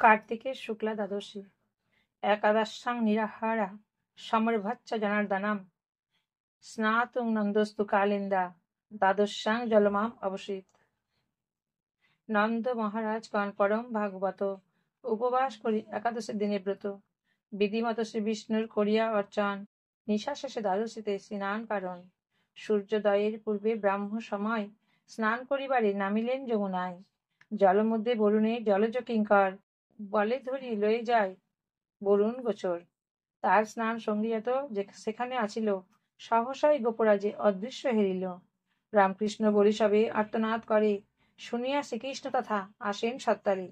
कार्तिकेय शुक्ला द्वादशी एकादशां निराहारा समर्भच्च जनार्दनम स्नातुं नंदस्तु कालिंदा द्वादशां जलमाम अवसित। नंद महाराज गण परम भागवत उपवास करी एकादशी दिने व्रत विधिमत श्री विष्णुर करिया अर्चन निशा शेषे द्वादशीते स्नान कारण सूर्योदयेर पूर्वे ब्राह्म समय स्नान करिबारे नामिलेन যমুনায়। जल मध्य बरुणे जलज किंकर বলে ধরি লয়ে যায় বরুণ গোচর। তার স্নান সঙ্গীয়ত সেখানে আছিল সহসাই গোপরাজে অদৃশ্য হেরিল। রামকৃষ্ণ বরিসবে আর্তনাদ করে শুনিয়া শ্রীকৃষ্ণ তথা আসেন সত্তারে।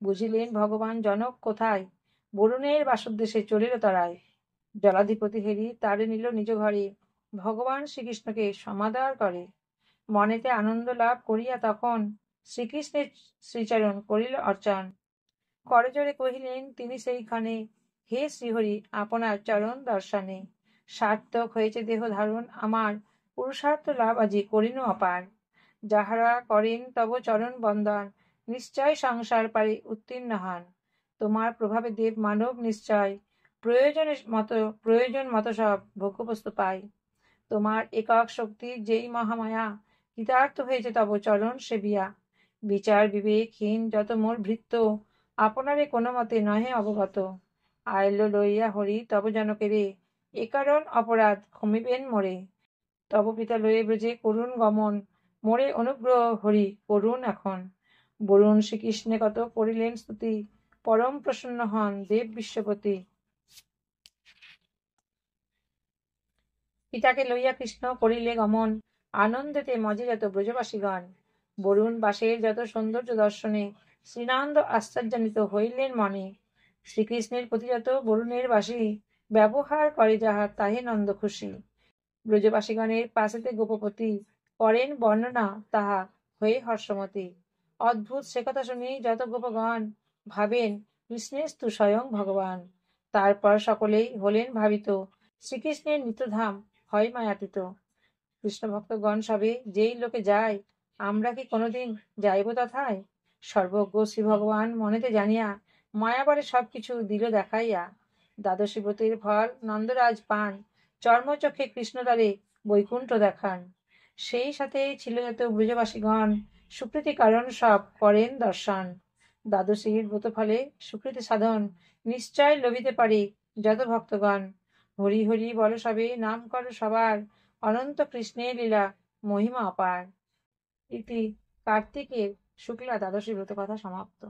বুঝিলেন ভগবান জনক কোথায়, বরুণের বাসোদ্দেশে চলিল তরায়। জলাধিপতি হেরি তারে নিল নিজ ঘরে, ভগবান শ্রীকৃষ্ণকে সমাদর করে। মনেতে আনন্দ লাভ করিয়া তখন শ্রীকৃষ্ণের শ্রীচরণ করিল অর্চন। করজোরে কহিলেন তিনি সেইখানে, হে শ্রীহরি আপনার চরণ দর্শনে। সার্থক হয়েছে দেহ ধারণ আমার, পুরুষার্থ লাভ আজি করিন অপার। যাহারা করেন তব চরণ বন্দন, নিশ্চয় সংসার পারে উত্তীর্ণ হন। তোমার প্রভাবে দেব মানব নিশ্চয় প্রয়োজন মতো সব ভোগ্যবস্তু পায়। তোমার একক শক্তি যেই মহামায়া, কৃতার্থ হয়েছে তব চরণ সেবিয়া। বিচার বিবেকহীন যত মোর ভৃত্য, আপনারে কোনো মতে নহে অবগত। আইল লইয়া হরি তব জনকেরে, এ কারণ অপরাধ ক্ষমিবেন মোরে। তব পিতা লয়ে ব্রজে করুণ গমন, মোরে অনুগ্রহ হরি করুণ এখন। বরুণ শ্রীকৃষ্ণে কত করিলেন স্তুতি, পরম প্রসন্ন হন দেব বিশ্বপতি। পিতাকে লইয়া কৃষ্ণ করিলে গমন, আনন্দেতে মজে যত ব্রজবাসীগণ। বরুণ বাসের যত সৌন্দর্য দর্শনে, শ্রীনন্দ আশ্চর্যান্বিত হইলেন মনে। শ্রীকৃষ্ণের প্রতি যত বরুণের বাসী, ব্যবহার করে যাহা তাহে নন্দ খুশি। ব্রজবাসীগণের পাশেতে গোপপতি, করেন বর্ণনা তাহা হয়ে হর্ষমতি। অদ্ভুত সে কথা শুনি যত গোপগণ, ভাবেন কৃষ্ণেস্তু স্বয়ং ভগবান। তারপর সকলেই হলেন ভাবিত, শ্রীকৃষ্ণের নিত্যধাম হয় মায়াতীত। কৃষ্ণ ভক্তগণ সবে যেই লোকে যায়, আমরা কি কোনোদিন যাইব তথায়? সর্বজ্ঞ শ্রী ভগবান মনেতে জানিয়া, মায়াবরে সবকিছু দিল দেখাইয়া। দ্বাদশী ব্রতের ফল নন্দরাজ পান, চর্মচক্ষে কৃষ্ণদ্বারে বৈকুণ্ঠ দেখান। সেই সাথে ছিল যত ব্রজবাসীগণ, সুকৃতি কারণ সব করেন দর্শন। দ্বাদশীর ব্রত ফলে সুকৃতি সাধন, নিশ্চয় লভিতে পারে যত ভক্তগণ। হরি হরি বল সবে নাম কর সবার, অনন্ত কৃষ্ণের লীলা মহিমা অপার। ইতি কার্তিকের শুক্লা দ্বাদশী ব্রত কথা সমাপ্ত।